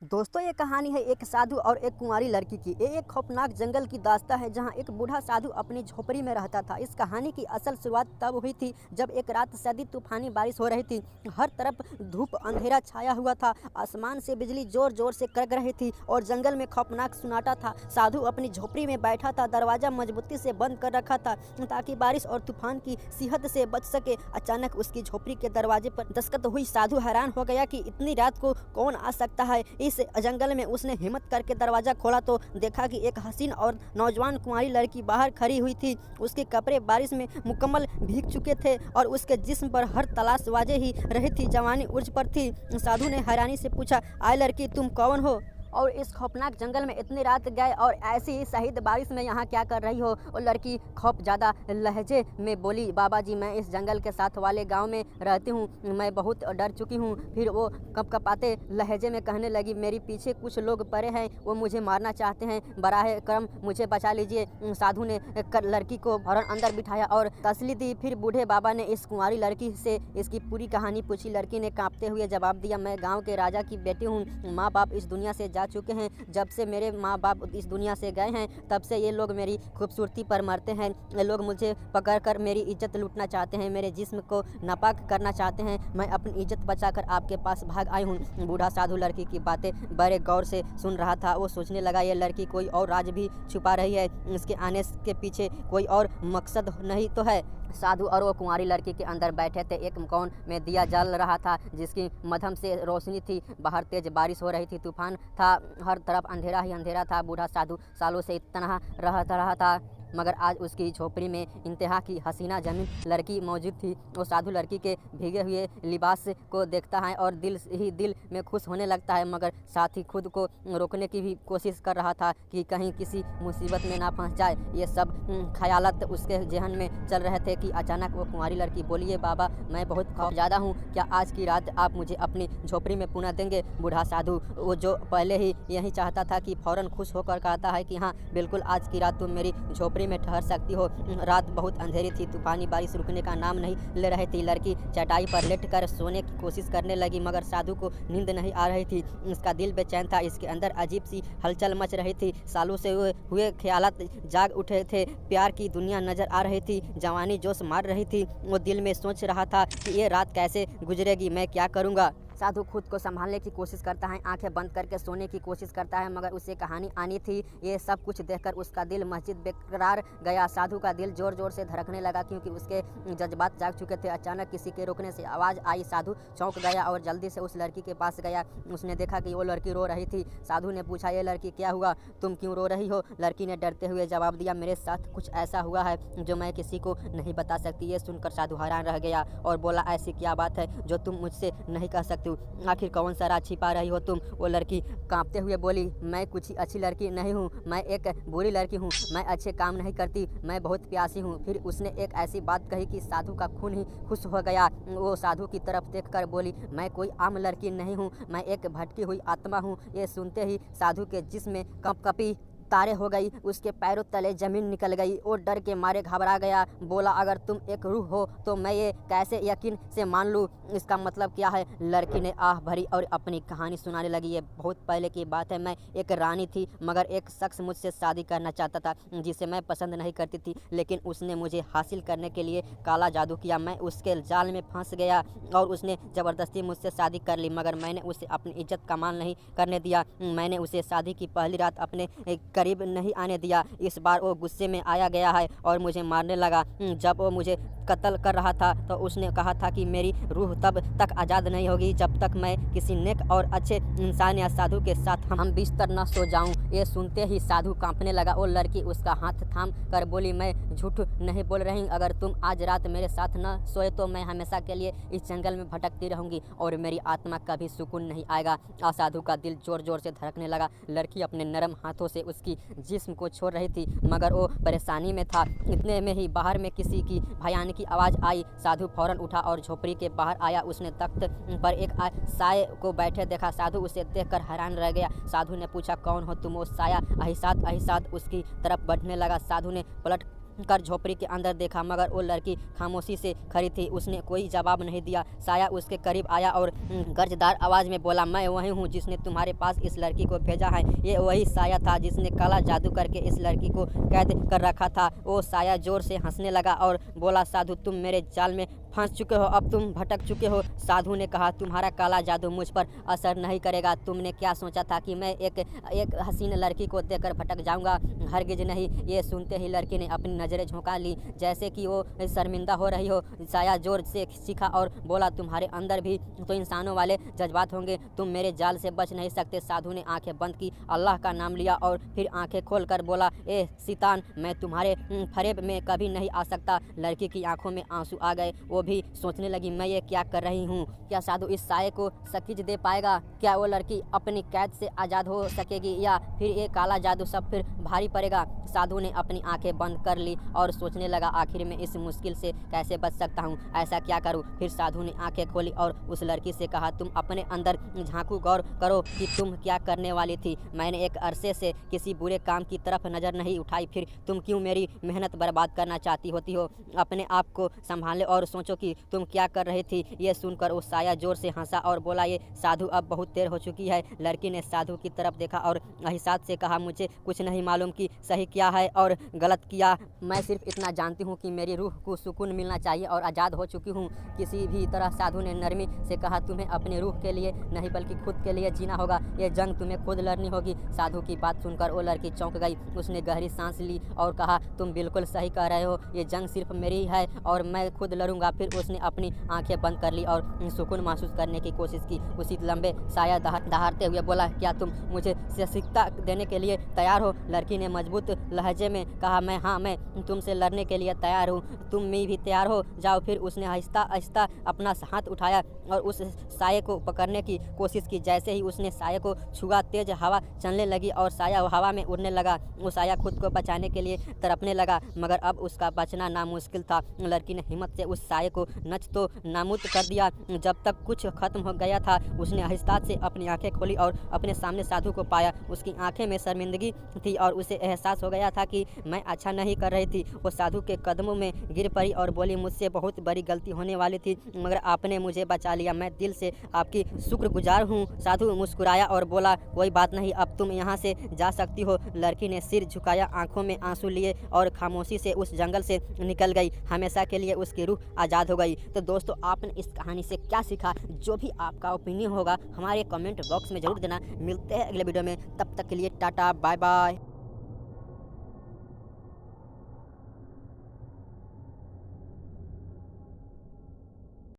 दोस्तों ये कहानी है एक साधु और एक कुंवारी लड़की की। ये एक खौफनाक जंगल की दास्तां है जहां एक बूढ़ा साधु अपनी झोपड़ी में रहता था। इस कहानी की असल शुरुआत तब हुई थी जब एक रात शदीद तूफानी बारिश हो रही थी। हर तरफ धूप अंधेरा छाया हुआ था, आसमान से बिजली जोर जोर से कड़क रही थी और जंगल में खौफनाक सन्नाटा था। साधु अपनी झोपड़ी में बैठा था, दरवाजा मजबूती से बंद कर रखा था ताकि बारिश और तूफान की सिहत से बच सके। अचानक उसकी झोपड़ी के दरवाजे पर दस्तक हुई। साधु हैरान हो गया कि इतनी रात को कौन आ सकता है। इस जंगल में उसने हिम्मत करके दरवाजा खोला तो देखा कि एक हसीन और नौजवान कुंवारी लड़की बाहर खड़ी हुई थी। उसके कपड़े बारिश में मुकम्मल भीग चुके थे और उसके जिस्म पर हर तलाश वाजे ही रही थी। जवानी उर्ज पर थी। साधु ने हैरानी से पूछा, आए लड़की, तुम कौन हो और इस खौफनाक जंगल में इतनी रात गए और ऐसी शहीद बारिश में यहाँ क्या कर रही हो। और लड़की खौफ ज़्यादा लहजे में बोली, बाबा जी मैं इस जंगल के साथ वाले गांव में रहती हूँ, मैं बहुत डर चुकी हूँ। फिर वो कपकपाते लहजे में कहने लगी, मेरे पीछे कुछ लोग पड़े हैं, वो मुझे मारना चाहते हैं, बराह करम मुझे बचा लीजिए। साधु ने लड़की को फौरन अंदर बिठाया और तसल्ली दी। फिर बूढ़े बाबा ने इस कुंवारी लड़की से इसकी पूरी कहानी पूछी। लड़की ने कांपते हुए जवाब दिया, मैं गाँव के राजा की बेटी हूँ, माँ बाप इस दुनिया से चुके हैं। जब से मेरे माँ बाप इस दुनिया से गए हैं तब से ये लोग मेरी खूबसूरती पर मरते हैं। ये लोग मुझे पकड़कर मेरी इज्जत लूटना चाहते हैं, मेरे जिस्म को नापाक करना चाहते हैं। मैं अपनी इज्जत बचाकर आपके पास भाग आई हूँ। बूढ़ा साधु लड़की की बातें बड़े गौर से सुन रहा था। वो सोचने लगा, ये लड़की कोई और राज भी छुपा रही है, इसके आने के पीछे कोई और मकसद नहीं तो है। साधु और वो कुंवारी लड़की के अंदर बैठे थे। एक कोन में दिया जल रहा था जिसकी मध्यम से रोशनी थी। बाहर तेज बारिश हो रही थी, तूफान था, हर तरफ अंधेरा ही अंधेरा था। बूढ़ा साधु सालों से इतना रहा था मगर आज उसकी झोपड़ी में इंतहा की हसीना जमीन लड़की मौजूद थी। वो साधु लड़की के भीगे हुए लिबास को देखता है और दिल में खुश होने लगता है, मगर साथ ही खुद को रोकने की भी कोशिश कर रहा था कि कहीं किसी मुसीबत में ना फंस जाए। ये सब ख्यालात उसके जहन में चल रहे थे कि अचानक वो कुंवारी लड़की बोली, बाबा मैं बहुत खौफज़दा हूँ, क्या आज की रात आप मुझे अपनी झोपड़ी में पुनः देंगे। बूढ़ा साधु वो जो पहले ही यही चाहता था कि फ़ौरन खुश होकर कहता है कि हाँ बिल्कुल, आज की रात तुम मेरी झोपड़ी में ठहर सकती हो। रात बहुत अंधेरी थी, तूफानी बारिश रुकने का नाम नहीं ले रही थी। लड़की चटाई पर लेटकर सोने की कोशिश करने लगी मगर साधु को नींद नहीं आ रही थी। इसका दिल बेचैन था, इसके अंदर अजीब सी हलचल मच रही थी। सालों से हुए ख्यालात जाग उठे थे। प्यार की दुनिया नजर आ रही थी, जवानी जोश मार रही थी। वो दिल में सोच रहा था कि ये रात कैसे गुजरेगी, मैं क्या करूँगा। साधु खुद को संभालने की कोशिश करता है, आंखें बंद करके सोने की कोशिश करता है, मगर उसे कहानी आनी थी। ये सब कुछ देखकर उसका दिल मस्जिद बेकरार गया। साधु का दिल जोर जोर से धड़कने लगा क्योंकि उसके जज्बात जाग चुके थे। अचानक किसी के रुकने से आवाज़ आई। साधु चौंक गया और जल्दी से उस लड़की के पास गया। उसने देखा कि वो लड़की रो रही थी। साधु ने पूछा, ये लड़की क्या हुआ, तुम क्यों रो रही हो। लड़की ने डरते हुए जवाब दिया, मेरे साथ कुछ ऐसा हुआ है जो मैं किसी को नहीं बता सकती। ये सुनकर साधु हैरान रह गया और बोला, ऐसी क्या बात है जो तुम मुझसे नहीं कह सकती, आखिर कौन सा राज छिपा रही हो तुम। वो लड़की कांपते हुए बोली, मैं कुछ अच्छी लड़की नहीं हूँ, मैं एक बुरी लड़की हूँ, मैं अच्छे काम नहीं करती, मैं बहुत प्यासी हूँ। फिर उसने एक ऐसी बात कही कि साधु का खून ही खुश हो गया। वो साधु की तरफ देखकर बोली, मैं कोई आम लड़की नहीं हूँ, मैं एक भटकी हुई आत्मा हूँ। ये सुनते ही साधु के जिस्म में कंपकपी तारे हो गई, उसके पैरों तले जमीन निकल गई। वो डर के मारे घबरा गया। बोला, अगर तुम एक रूह हो तो मैं ये कैसे यकीन से मान लूँ, इसका मतलब क्या है। लड़की ने आह भरी और अपनी कहानी सुनाने लगी। ये बहुत पहले की बात है, मैं एक रानी थी मगर एक शख्स मुझसे शादी करना चाहता था जिसे मैं पसंद नहीं करती थी, लेकिन उसने मुझे हासिल करने के लिए काला जादू किया। मैं उसके जाल में फंस गया और उसने ज़बरदस्ती मुझसे शादी कर ली, मगर मैंने उसे अपनी इज्जत का मान नहीं करने दिया। मैंने उसे शादी की पहली रात अपने करीब नहीं आने दिया। इस बार वो गुस्से में आया गया है और मुझे मारने लगा। जब वो मुझे कत्ल कर रहा था तो उसने कहा था कि मेरी रूह तब तक आज़ाद नहीं होगी जब तक मैं किसी नेक और अच्छे इंसान या साधु के साथ हम बिस्तर न सो जाऊं। ये सुनते ही साधु कांपने लगा। वो लड़की उसका हाथ थाम कर बोली, मैं झूठ नहीं बोल रही, अगर तुम आज रात मेरे साथ न सोए तो मैं हमेशा के लिए इस जंगल में भटकती रहूंगी और मेरी आत्मा कभी सुकून नहीं आएगा। साधु का दिल जोर जोर से धड़कने लगा। लड़की अपने नरम हाथों से उसकी जिस्म को छोड़ रही थी मगर वो परेशानी में था। इतने में ही बाहर में किसी की भयानक की आवाज़ आई। साधु फौरन उठा और झोपड़ी के बाहर आया। उसने तख्त पर एक साये को बैठे देखा। साधु उसे देखकर हैरान रह गया। साधु ने पूछा, कौन हो तुम। वो साया अहिसात अहिसात उसकी तरफ बढ़ने लगा। साधु ने पलट कर झोपड़ी के अंदर देखा, मगर वो लड़की खामोशी से खड़ी थी। उसने कोई जवाब नहीं दिया। साया उसके करीब आया और गर्जदार आवाज़ में बोला, मैं वही हूँ जिसने तुम्हारे पास इस लड़की को भेजा है। ये वही साया था जिसने काला जादू करके इस लड़की को कैद कर रखा था। वो साया जोर से हंसने लगा और बोला, साधु तुम मेरे जाल में फंस चुके हो, अब तुम भटक चुके हो। साधु ने कहा, तुम्हारा काला जादू मुझ पर असर नहीं करेगा। तुमने क्या सोचा था कि मैं एक हसीन लड़की को देखकर भटक जाऊंगा? हरगिज नहीं। ये सुनते ही लड़की ने अपनी नज़रें झोंका ली जैसे कि वो शर्मिंदा हो रही हो। साया जोर से सीखा और बोला, तुम्हारे अंदर भी तो इंसानों वाले जज्बात होंगे, तुम मेरे जाल से बच नहीं सकते। साधु ने आंखें बंद की, अल्लाह का नाम लिया और फिर आंखें खोलकर बोला, ए शैतान, मैं तुम्हारे फरेब में कभी नहीं आ सकता। लड़की की आंखों में आंसू आ गए। वो भी सोचने लगी, मैं ये क्या कर रही हूँ? क्या साधु इस साये को सकीज दे पाएगा? क्या वो लड़की अपनी कैद से आज़ाद हो सकेगी या फिर ये काला जादू सब फिर भारी पड़ेगा? साधु ने अपनी आंखें बंद कर ली और सोचने लगा, आखिर में इस मुश्किल से कैसे बच सकता हूँ, ऐसा क्या करूँ? फिर साधु ने आंखें खोली और उस लड़की से कहा, तुम अपने अंदर झांकू, गौर करो कि तुम क्या करने वाली थी। मैंने एक अरसे से किसी बुरे काम की तरफ नज़र नहीं उठाई, फिर तुम क्यों मेरी मेहनत बर्बाद करना चाहती होती हो? अपने आप को संभाले और सोचो कि तुम क्या कर रही थी। ये सुनकर वो साया जोर से हंसा और बोला, ये साधु अब बहुत देर हो चुकी है। लड़की ने साधु की तरफ देखा और एहसास से कहा, मुझे कुछ नहीं मालूम कि सही क्या है और गलत किया। मैं सिर्फ इतना जानती हूँ कि मेरी रूह को सुकून मिलना चाहिए और आज़ाद हो चुकी हूँ किसी भी तरह। साधु ने नरमी से कहा, तुम्हें अपनी रूह के लिए नहीं बल्कि खुद के लिए जीना होगा। ये जंग तुम्हें खुद लड़नी होगी। साधु की बात सुनकर वो लड़की चौंक गई। उसने गहरी सांस ली और कहा, तुम बिल्कुल सही कह रहे हो, ये जंग सिर्फ मेरी है और मैं खुद लड़ूंगा। फिर उसने अपनी आंखें बंद कर ली और सुकून महसूस करने की कोशिश की। उसी लंबे साया दहाड़ते हुए बोला, क्या तुम मुझे शिक्षा देने के लिए तैयार हो? लड़की ने मजबूत लहजे में कहा, मैं तुमसे लड़ने के लिए तैयार हूँ। तुम भी तैयार हो? जाओ। फिर उसने आहिस्ता आहिस्ता अपना हाथ उठाया और उस साये को पकड़ने की कोशिश की। जैसे ही उसने साये को छुआ, तेज हवा चलने लगी और साया हवा में उड़ने लगा। वो साया खुद को बचाने के लिए तड़पने लगा, मगर अब उसका बचना नामुश्किल था। लड़की ने हिम्मत से उस साये को नच तो नामूद कर दिया। जब तक कुछ खत्म हो गया था, उसने आहिस्ता से अपनी आंखें खोली और अपने सामने साधु को पाया। उसकी आंखें में शर्मिंदगी थी और उसे एहसास हो गया था कि मैं अच्छा नहीं कर रही थी। वो साधु के कदमों में गिर पड़ी और बोली, मुझसे बहुत बड़ी गलती होने वाली थी, मगर आपने मुझे बचा लिया। मैं दिल से आपकी शुक्रगुजार हूँ। साधु मुस्कुराया और बोला, कोई बात नहीं, अब तुम यहाँ से जा सकती हो। लड़की ने सिर झुकाया, आंखों में आंसू लिए और खामोशी से उस जंगल से निकल गई। हमेशा के लिए उसकी रूह आज़ाद हो गई। तो दोस्तों, आपने इस कहानी से क्या सीखा? जो भी आपका ओपिनियन होगा हमारे कमेंट बॉक्स में ज़रूर देना। मिलते हैं अगले वीडियो में, तब तक के लिए टाटा बाय बाय।